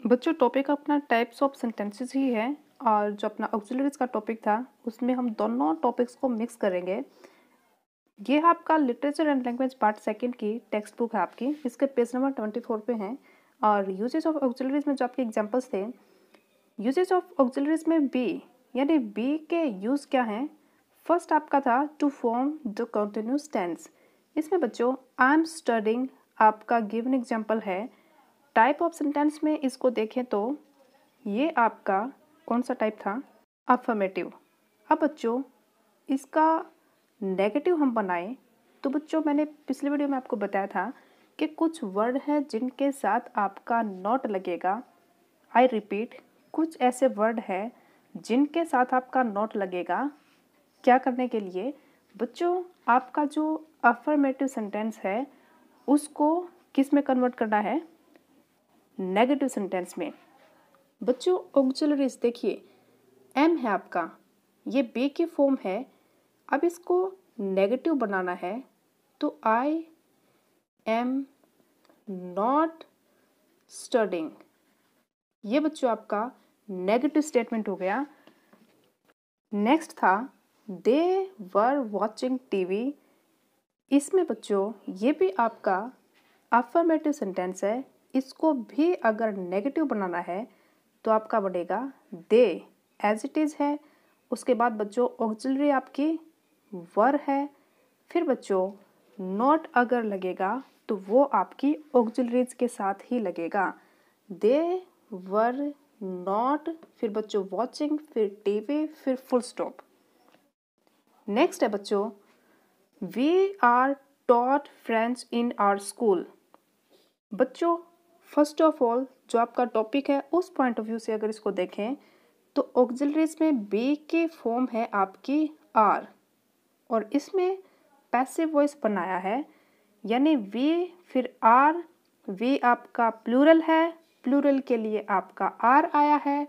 बच्चों टॉपिक अपना types of sentences ही है और जो अपना ऑक्सिलरीज का टॉपिक था उसमें हम दोनों टॉपिक्स को मिक्स करेंगे। ये आपका literature and language part second की टेक्स्ट बुक है आपकी, इसके पेज नंबर 24 पे हैं। और यूजेज ऑफ ऑक्सिलरीज में जो आपके एग्जांपल्स थे, यूजेज ऑफ ऑक्सिलरीज में बी यानी बी के यूज़ क्या हैं। फर्स्ट आपका था to form the continuous tense. इसमें बच्चों आई एम स्टडिंग आपका गिवन एग्जाम्पल है। टाइप ऑफ सेंटेंस में इसको देखें तो ये आपका कौन सा टाइप था, अफर्मेटिव। अब बच्चों इसका नेगेटिव हम बनाएं तो बच्चों मैंने पिछले वीडियो में आपको बताया था कि कुछ वर्ड हैं जिनके साथ आपका नॉट लगेगा। आई रिपीट, कुछ ऐसे वर्ड हैं जिनके साथ आपका नॉट लगेगा। क्या करने के लिए बच्चों, आपका जो अफर्मेटिव सेंटेंस है उसको किस में कन्वर्ट करना है, नेगेटिव सेंटेंस में। बच्चों ऑक्सिलरीज देखिए, एम है आपका, ये बी की फॉर्म है। अब इसको नेगेटिव बनाना है तो आई एम नॉट स्टडिंग, ये बच्चों आपका नेगेटिव स्टेटमेंट हो गया। नेक्स्ट था दे वर वॉचिंग टीवी। इसमें बच्चों ये भी आपका अफर्मेटिव सेंटेंस है। इसको भी अगर नेगेटिव बनाना है तो आपका बनेगा दे, एज इट इज़ है। उसके बाद बच्चों ऑक्सिलरी आपकी वर है। फिर बच्चों नॉट अगर लगेगा तो वो आपकी ऑक्सिलरीज के साथ ही लगेगा। दे वर नॉट, फिर बच्चों वॉचिंग, फिर टीवी, फिर फुल स्टॉप। नेक्स्ट है बच्चों we are taught French in our school. बच्चों फर्स्ट ऑफ ऑल जो आपका टॉपिक है उस पॉइंट ऑफ व्यू से अगर इसको देखें तो ऑक्सिलरीज में बी की फॉर्म है आपकी आर और इसमें पैसिव वॉइस बनाया है, यानी वी फिर आर। वी आपका प्लूरल है, प्लूरल के लिए आपका आर आया है।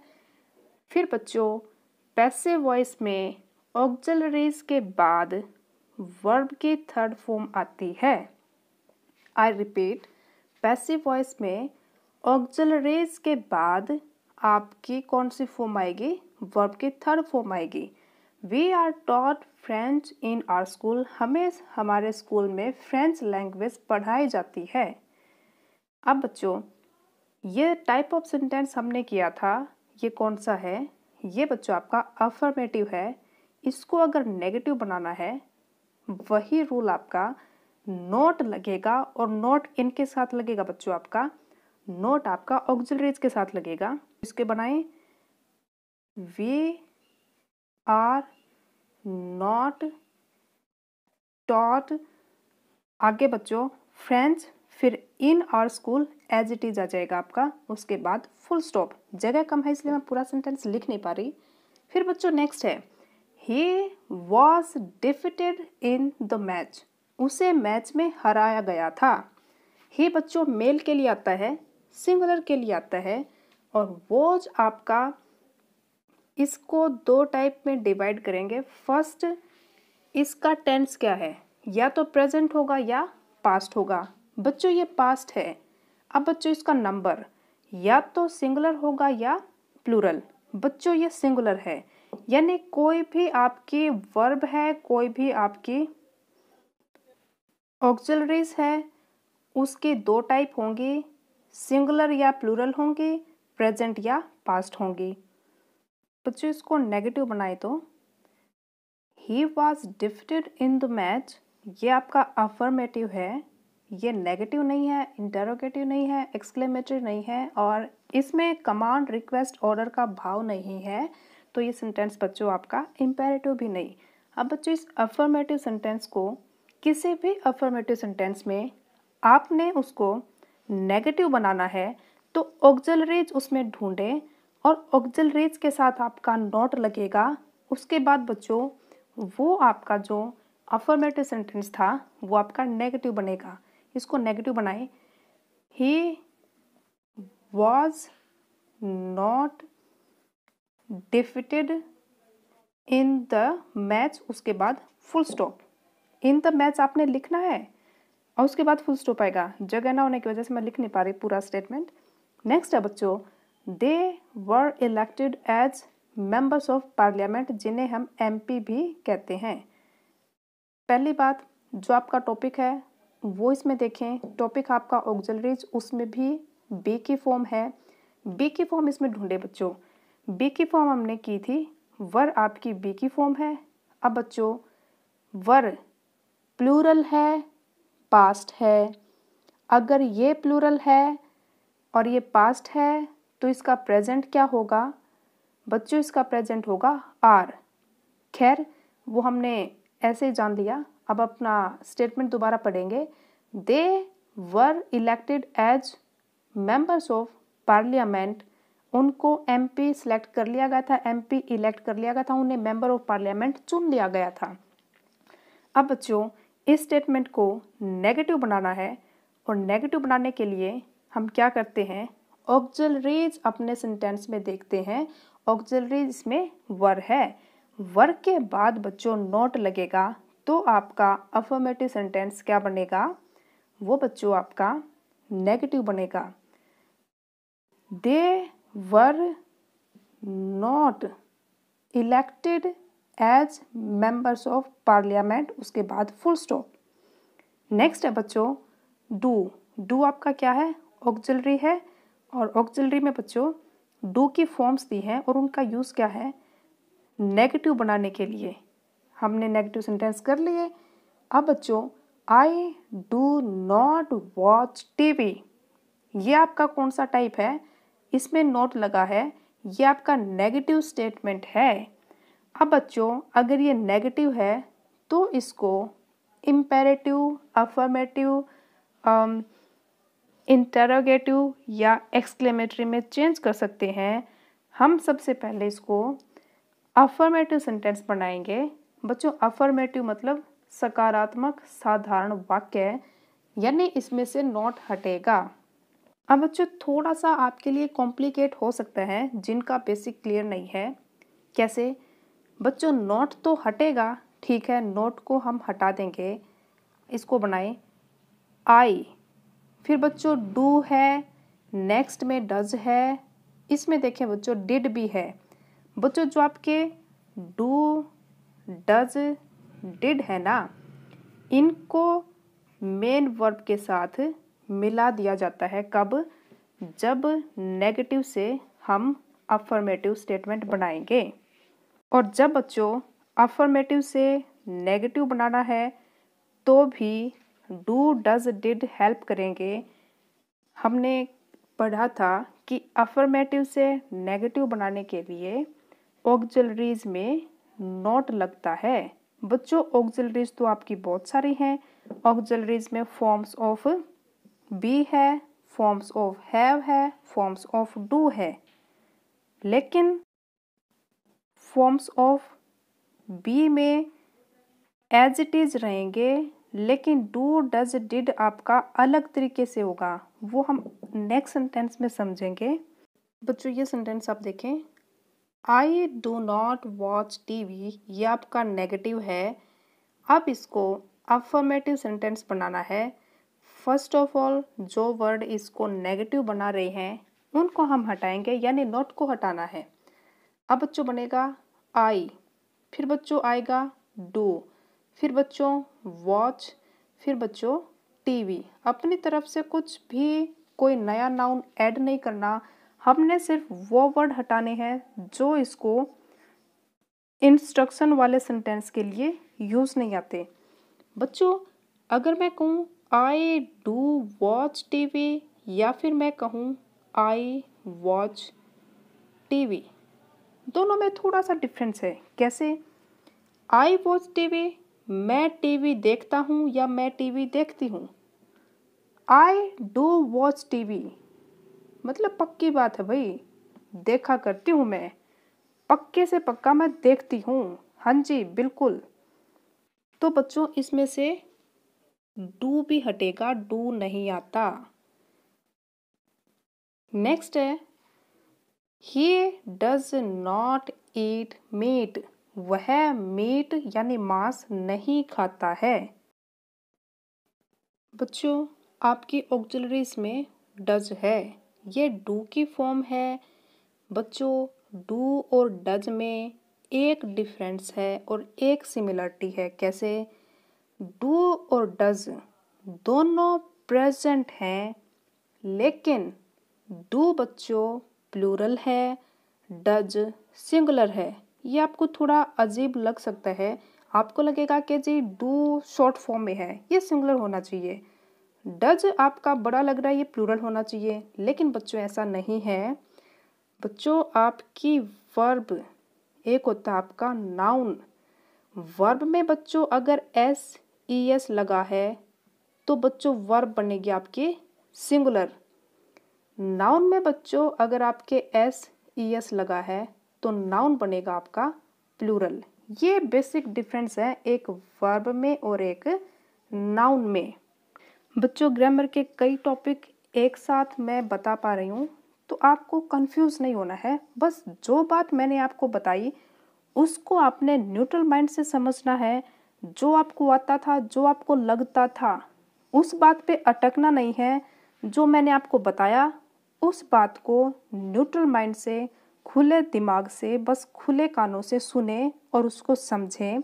फिर बच्चों पैसिव वॉइस में ऑक्सिलरीज के बाद वर्ब की थर्ड फॉर्म आती है। आई रिपीट, पैसिव वॉइस में ऑक्सिलरीज के बाद आपकी कौन सी फॉर्म आएगी, वर्ब की थर्ड फॉर्म आएगी। We are taught French in our school, हमें हमारे स्कूल में फ्रेंच लैंग्वेज पढ़ाई जाती है। अब बच्चों ये टाइप ऑफ सेंटेंस हमने किया था, ये कौन सा है, ये बच्चों आपका अफर्मेटिव है। इसको अगर नेगेटिव बनाना है वही रूल आपका नोट लगेगा और नोट इनके साथ लगेगा बच्चों, आपका नोट आपका ऑक्सिलरीज के साथ लगेगा। इसके बनाएं वी आर नॉट टॉट, आगे बच्चों फ्रेंच, फिर in our school, as it is आ जाएगा आपका। उसके बाद फुल स्टॉप, जगह कम है इसलिए मैं पूरा सेंटेंस लिख नहीं पा रही। फिर बच्चों नेक्स्ट है he was defeated in the match, उसे मैच में हराया गया था। ही बच्चों मेल के लिए आता है, सिंगुलर के लिए आता है। और वॉज आपका, इसको दो टाइप में डिवाइड करेंगे। फर्स्ट, इसका टेंस क्या है, या तो प्रेजेंट होगा या पास्ट होगा। बच्चों ये पास्ट है। अब बच्चों इसका नंबर या तो सिंगुलर होगा या प्लूरल। बच्चों ये सिंगुलर है, यानी कोई भी आपकी वर्ब है, कोई भी आपकी ऑक्सिलरीज है, उसकी दो टाइप होंगी, सिंगुलर या प्लूरल होंगी, प्रेजेंट या पास्ट होंगी। बच्चों इसको नेगेटिव बनाए तो he was defeated in the match, ये आपका अफर्मेटिव है, ये नेगेटिव नहीं है, इंटरोगेटिव नहीं है, एक्सक्लेमेटरी नहीं है और इसमें कमांड रिक्वेस्ट ऑर्डर का भाव नहीं है, तो ये सेंटेंस बच्चों आपका इम्पेरेटिव भी नहीं। अब बच्चों इस अफर्मेटिव सेंटेंस को, किसी भी अफर्मेटिव सेंटेंस में आपने उसको नेगेटिव बनाना है तो ऑक्सिलरीज उसमें ढूंढें और ऑक्सिलरीज के साथ आपका नॉट लगेगा। उसके बाद बच्चों वो आपका जो अफर्मेटिव सेंटेंस था वो आपका नेगेटिव बनेगा। इसको नेगेटिव बनाएं, he was not defeated in the match, उसके बाद full stop. In the match आपने लिखना है और उसके बाद फुल स्टॉप आएगा, जगह ना होने की वजह से मैं लिख नहीं पा रही पूरा स्टेटमेंट। नेक्स्ट है बच्चों they were elected as members of parliament, जिन्हें हम MP भी कहते हैं। पहली बात, जो आपका टॉपिक है वो इसमें देखें। टॉपिक आपका ऑक्सिलरीज, उसमें भी बी की फॉर्म है। बी की फॉर्म इसमें ढूंढे बच्चों। बी की फॉर्म हमने की थी, वर आपकी बी की फॉर्म है। अब बच्चों वर प्लूरल है, पास्ट है। अगर ये प्लूरल है और ये पास्ट है तो इसका प्रेजेंट क्या होगा बच्चों? इसका प्रेजेंट होगा आर। खैर वो हमने ऐसे ही जान लिया। अब अपना स्टेटमेंट दोबारा पढ़ेंगे। They were elected as members of parliament, उनको MP सिलेक्ट कर लिया गया था, MP इलेक्ट कर लिया गया था, उन्हें मेंबर ऑफ पार्लियामेंट चुन लिया गया था। अब बच्चों इस स्टेटमेंट को नेगेटिव बनाना है, और नेगेटिव बनाने के लिए हम क्या करते हैं? ऑक्सिलरीज अपने सेंटेंस में देखते हैं। ऑक्सिलरीज इसमें वर है, वर के बाद बच्चों नॉट लगेगा, तो आपका अफर्मेटिव सेंटेंस क्या बनेगा? वो बच्चों आपका नेगेटिव बनेगा। They were not elected as members of parliament, उसके बाद फुल स्टॉप। नेक्स्ट है बच्चों डू। डू आपका क्या है? ऑक्सिलरी है, और ऑक्सिलरी में बच्चों डू की फॉर्म्स दी हैं और उनका यूज़ क्या है? नेगेटिव बनाने के लिए। हमने नेगेटिव सेंटेंस कर लिए। अब बच्चों I do not watch TV, ये आपका कौन सा टाइप है? इसमें नोट लगा है, ये आपका नेगेटिव स्टेटमेंट है। अब बच्चों अगर ये नेगेटिव है तो इसको इम्पेरेटिव, अफर्मेटिव, इंटरोगेटिव या एक्सक्लेमेटरी में चेंज कर सकते हैं। हम सबसे पहले इसको अफर्मेटिव सेंटेंस बनाएंगे। बच्चों अफर्मेटिव मतलब सकारात्मक साधारण वाक्य, यानी इसमें से नॉट हटेगा। अब बच्चों थोड़ा सा आपके लिए कॉम्प्लिकेट हो सकता है, जिनका बेसिक क्लियर नहीं है। कैसे? बच्चों नॉट तो हटेगा, ठीक है, नॉट को हम हटा देंगे। इसको बनाएं आई, फिर बच्चों डू है, नेक्स्ट में डज है, इसमें देखें बच्चों डिड भी है। बच्चों जो आपके डू, डज, डिड है ना, इनको मेन वर्ब के साथ मिला दिया जाता है। कब? जब नेगेटिव से हम अफर्मेटिव स्टेटमेंट बनाएंगे। और जब बच्चों अफर्मेटिव से नेगेटिव बनाना है तो भी डू, डज, डिड हेल्प करेंगे। हमने पढ़ा था कि अफर्मेटिव से नेगेटिव बनाने के लिए ऑक्सिलरीज में नॉट लगता है। बच्चों ऑक्सिलरीज तो आपकी बहुत सारी हैं। ऑक्सिलरीज में फॉर्म्स ऑफ बी है, फॉर्म्स ऑफ हैव है, फॉर्म्स ऑफ डू है, लेकिन फॉर्म्स ऑफ बी में एज इट इज रहेंगे, लेकिन डू, डज, डिड आपका अलग तरीके से होगा, वो हम नेक्स्ट सेंटेंस में समझेंगे। बच्चों ये सेंटेंस आप देखें, I do not watch TV, ये आपका नेगेटिव है। अब इसको अफर्मेटिव सेंटेंस बनाना है। फर्स्ट ऑफ ऑल जो वर्ड इसको नेगेटिव बना रहे हैं उनको हम हटाएंगे, यानी नॉट को हटाना है। अब बच्चों बनेगा आई, फिर बच्चों आएगा डू, फिर बच्चों वॉच, फिर बच्चों TV। अपनी तरफ से कुछ भी कोई नया नाउन ऐड नहीं करना, हमने सिर्फ वो वर्ड हटाने हैं जो इसको इंस्ट्रक्शन वाले सेंटेंस के लिए यूज़ नहीं आते। बच्चों अगर मैं कहूँ आई डू वॉच TV या फिर मैं कहूँ आई वॉच TV, दोनों में थोड़ा सा डिफरेंस है। कैसे? आई वॉच TV, मैं TV देखता हूँ या मैं TV देखती हूँ। आई डू वॉच TV मतलब पक्की बात है भाई, देखा करती हूँ मैं, पक्के से पक्का मैं देखती हूँ, हाँ जी बिल्कुल। तो बच्चों इसमें से डू भी हटेगा, डू नहीं आता। नेक्स्ट है ही डज नॉट ईट मीट, वह मीट यानी मांस नहीं खाता है। बच्चों आपकी ऑक्सिलरीज में डज है, ये डू की फॉर्म है, बच्चों डू और डज में एक डिफरेंस है और एक सिमिलरिटी है। कैसे? डू और डज दोनों प्रेजेंट हैं, लेकिन डू बच्चों प्लूरल है, डज सिंगुलर है। ये आपको थोड़ा अजीब लग सकता है, आपको लगेगा कि जी डू शॉर्ट फॉर्म में है, ये सिंगुलर होना चाहिए। डज आपका बड़ा लग रहा है, ये प्लूरल होना चाहिए, लेकिन बच्चों ऐसा नहीं है। बच्चों आपकी वर्ब एक होता है आपका नाउन। वर्ब में बच्चों अगर एस ई एस लगा है तो बच्चों वर्ब बनेगी आपकी सिंगुलर। नाउन में बच्चों अगर आपके एस ई एस लगा है तो नाउन बनेगा आपका प्लूरल। ये बेसिक डिफरेंस है एक वर्ब में और एक नाउन में। बच्चों ग्रामर के कई टॉपिक एक साथ मैं बता पा रही हूँ, तो आपको कंफ्यूज नहीं होना है। बस जो बात मैंने आपको बताई उसको आपने न्यूट्रल माइंड से समझना है। जो आपको आता था, जो आपको लगता था, उस बात पे अटकना नहीं है। जो मैंने आपको बताया उस बात को न्यूट्रल माइंड से, खुले दिमाग से, बस खुले कानों से सुने और उसको समझें।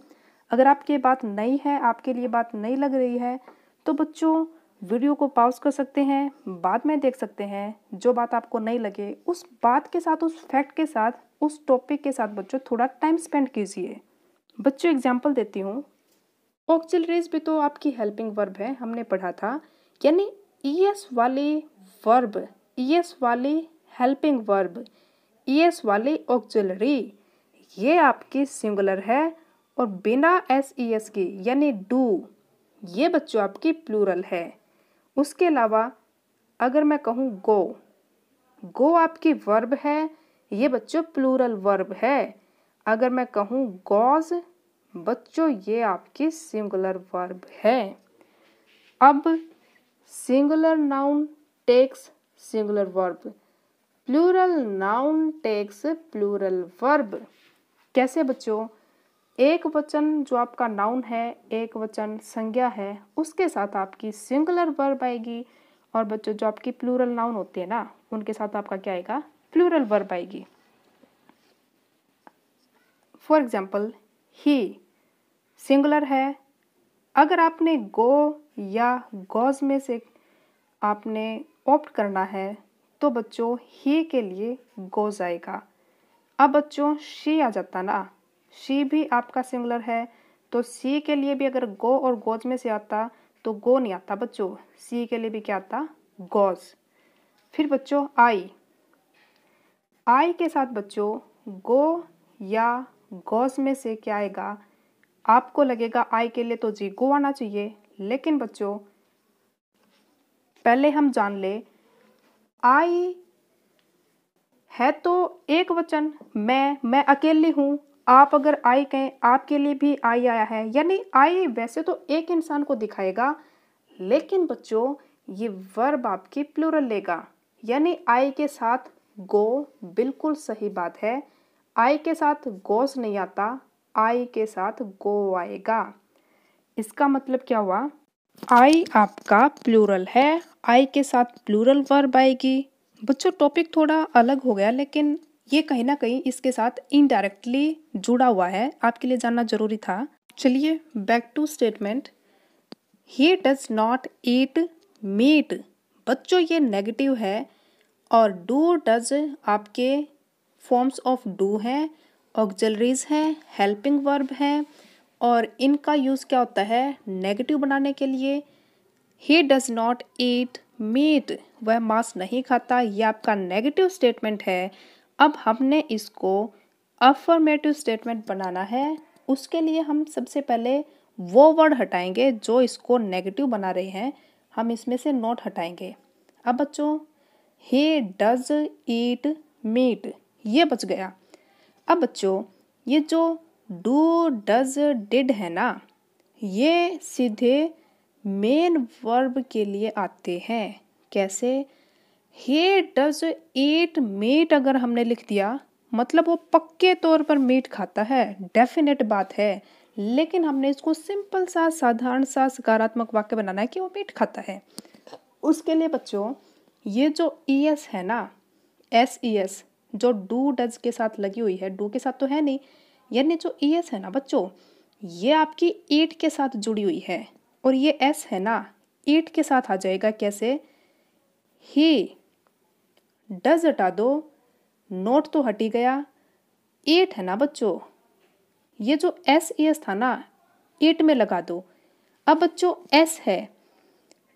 अगर आपकी ये बात नहीं है, आपके लिए बात नहीं लग रही है, तो बच्चों वीडियो को पॉज कर सकते हैं, बाद में देख सकते हैं। जो बात आपको नहीं लगे उस बात के साथ, उस फैक्ट के साथ, उस टॉपिक के साथ बच्चों थोड़ा टाइम स्पेंड कीजिए। बच्चों एग्जाम्पल देती हूँ। ऑक्सिलरीज भी तो आपकी हेल्पिंग वर्ब है, हमने पढ़ा था। यानी ईएस वाली वर्ब, ईएस वाली हेल्पिंग वर्ब, ईएस वाली ऑक्सिलरी, ये आपकी सिंगुलर है। और बिना एस ई एस की यानी डू, ये बच्चों आपकी प्लूरल है। उसके अलावा अगर मैं कहूँ गो, गो आपकी वर्ब है, ये बच्चों प्लूरल वर्ब है। अगर मैं कहूँ गोज, बच्चों ये आपकी सिंगुलर वर्ब है। अब singular noun takes singular verb, plural noun takes plural verb. कैसे बच्चों? एक वचन जो आपका नाउन है, एक वचन संज्ञा है, उसके साथ आपकी सिंगुलर वर्ब आएगी। और बच्चों जो आपकी प्लूरल नाउन होती है ना, उनके साथ आपका क्या आएगा? प्लूरल वर्ब आएगी। फॉर एग्जाम्पल ही सिंगुलर है। अगर आपने गो या गोज में से आपने ऑप्ट करना है तो बच्चों ही के लिए गोज आएगा। अब बच्चों शी आ जाता ना, शी भी आपका सिंगुलर है, तो सी के लिए भी अगर गो और गोज में से आता तो गो नहीं आता बच्चों, सी के लिए भी क्या आता? गोज। फिर बच्चों आई, आई के साथ बच्चों गो या गोज में से क्या आएगा? आपको लगेगा आई के लिए तो जी गो आना चाहिए, लेकिन बच्चों पहले हम जान ले, आई है तो एक वचन, मैं अकेली हूँ। आप अगर आई कहें, आपके लिए भी आई आया है, यानी आई वैसे तो एक इंसान को दिखाएगा, लेकिन बच्चों ये वर्ब आपकी प्लूरल लेगा। यानी आई के साथ गो, बिल्कुल सही बात है। आई के साथ गोस नहीं आता, आई के साथ गो आएगा। इसका मतलब क्या हुआ? आई आपका प्लूरल है, आई के साथ प्लूरल वर्ब आएगी। बच्चों टॉपिक थोड़ा अलग हो गया, लेकिन ये कहीं ना कहीं इसके साथ इनडायरेक्टली जुड़ा हुआ है, आपके लिए जानना जरूरी था। चलिए back to statement. He does not eat meat, बच्चों ये नेगेटिव है। और डू डज आपके फॉर्म्स ऑफ डू हैं, ऑक्सिलरीज हैं, हेल्पिंग वर्ब हैं, और इनका यूज़ क्या होता है नेगेटिव बनाने के लिए। ही डज नॉट ईट मीट, वह मांस नहीं खाता, यह आपका नेगेटिव स्टेटमेंट है। अब हमने इसको अफर्मेटिव स्टेटमेंट बनाना है। उसके लिए हम सबसे पहले वो वर्ड हटाएंगे जो इसको नेगेटिव बना रहे हैं, हम इसमें से नॉट हटाएंगे। अब बच्चों ही डज ईट मीट, ये बच गया। अब बच्चों ये जो डू डज डिड है ना, ये सीधे मेन वर्ब के लिए आते हैं। कैसे? ही डज ईट मीट अगर हमने लिख दिया मतलब वो पक्के तौर पर मीट खाता है, डेफिनेट बात है। लेकिन हमने इसको सिंपल सा, साधारण सा, सकारात्मक वाक्य बनाना है कि वो मीट खाता है। उसके लिए बच्चों ये जो ई एस है ना, एस ई एस, जो डू डज के साथ लगी हुई है, डू के साथ तो है नहीं, यानी जो ईएस है ना बच्चों, ये आपकी ईट के साथ जुड़ी हुई है, और ये एस है ना, ईट के साथ आ जाएगा। कैसे? ही, डज हटा दो, नोट तो हट ही गया, ईट है ना बच्चों, ये जो एस ईएस था ना, ईट में लगा दो। अब बच्चों एस है,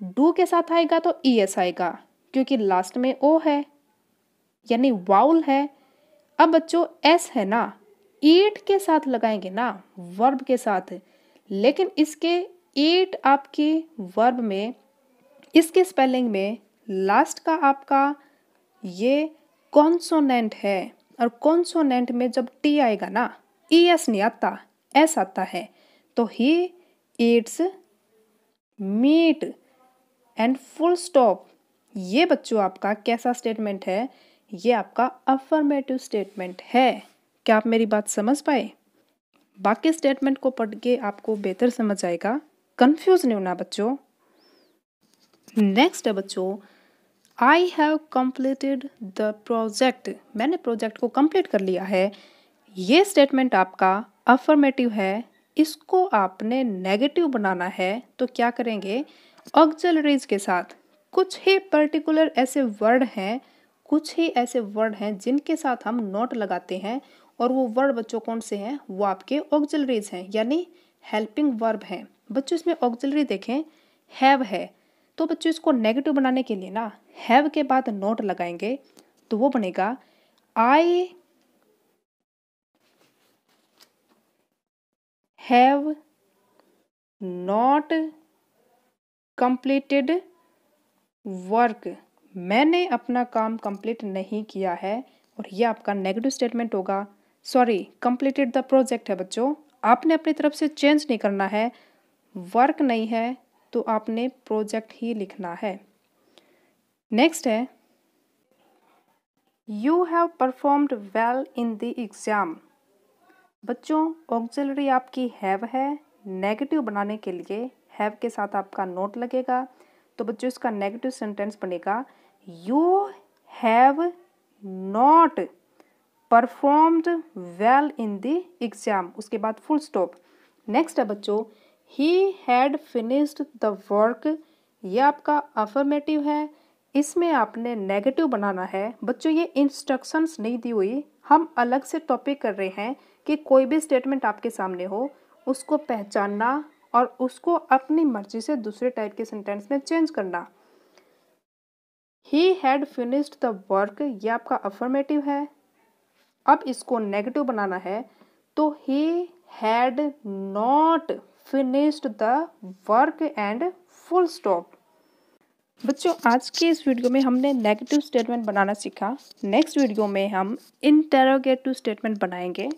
डू के साथ आएगा तो ईएस आएगा, क्योंकि लास्ट में ओ है, यानी वाउल है। अब बच्चों एस है ना, ईट के साथ लगाएंगे ना, वर्ब के साथ, लेकिन इसके ईट आपकी वर्ब में, इसके स्पेलिंग में लास्ट का आपका ये कॉन्सोनेंट है, और कॉन्सोनेंट में जब टी आएगा ना, ईएस नहीं आता, एस आता है। तो he eats meat and full stop. ये बच्चों आपका कैसा स्टेटमेंट है? ये आपका अफर्मेटिव स्टेटमेंट है। क्या आप मेरी बात समझ पाए? बाकी स्टेटमेंट को पढ़ के आपको बेहतर समझ आएगा, कंफ्यूज नहीं होना बच्चों। नेक्स्ट है बच्चों, I have completed the project. मैंने प्रोजेक्ट को कंप्लीट कर लिया है। ये स्टेटमेंट आपका अफर्मेटिव है, इसको आपने नेगेटिव बनाना है। तो क्या करेंगे? ऑक्सिलरीज के साथ कुछ ही पर्टिकुलर ऐसे वर्ड हैं, कुछ ही ऐसे वर्ड हैं जिनके साथ हम नोट लगाते हैं, और वो वर्ड बच्चों कौन से हैं? वो आपके ऑक्सिलरीज हैं, यानी हेल्पिंग वर्ब हैं। बच्चों इसमें ऑक्सिलरी देखें, हैव है, तो बच्चों इसको नेगेटिव बनाने के लिए ना हैव के बाद नोट लगाएंगे, तो वो बनेगा I have not completed work. मैंने अपना काम कंप्लीट नहीं किया है, और ये आपका नेगेटिव स्टेटमेंट होगा। सॉरी, कंप्लीटेड द प्रोजेक्ट है बच्चों, आपने अपनी तरफ से चेंज नहीं करना है, वर्क नहीं है तो आपने प्रोजेक्ट ही लिखना है। नेक्स्ट है, you have performed well in the exam. बच्चों ऑक्सिलरी आपकी हैव है, नेगेटिव बनाने के लिए हैव के साथ आपका नोट लगेगा। तो बच्चों इसका नेगेटिव सेंटेंस बनेगा you have not performed well in the exam, उसके बाद फुल स्टॉप। नेक्स्ट है बच्चों, he had finished the work. ये आपका अफर्मेटिव है, इसमें आपने नेगेटिव बनाना है। बच्चों ये इंस्ट्रक्शंस नहीं दी हुई, हम अलग से टॉपिक कर रहे हैं कि कोई भी स्टेटमेंट आपके सामने हो उसको पहचानना और उसको अपनी मर्जी से दूसरे टाइप के सेंटेंस में चेंज करना। He had finished the work, ये आपका अफर्मेटिव है। अब इसको नेगेटिव बनाना है, तो he had not finished the work and full stop. बच्चों आज के इस वीडियो में हमने नेगेटिव स्टेटमेंट बनाना सीखा। नेक्स्ट वीडियो में हम इंटेरोगेटिव स्टेटमेंट बनाएंगे।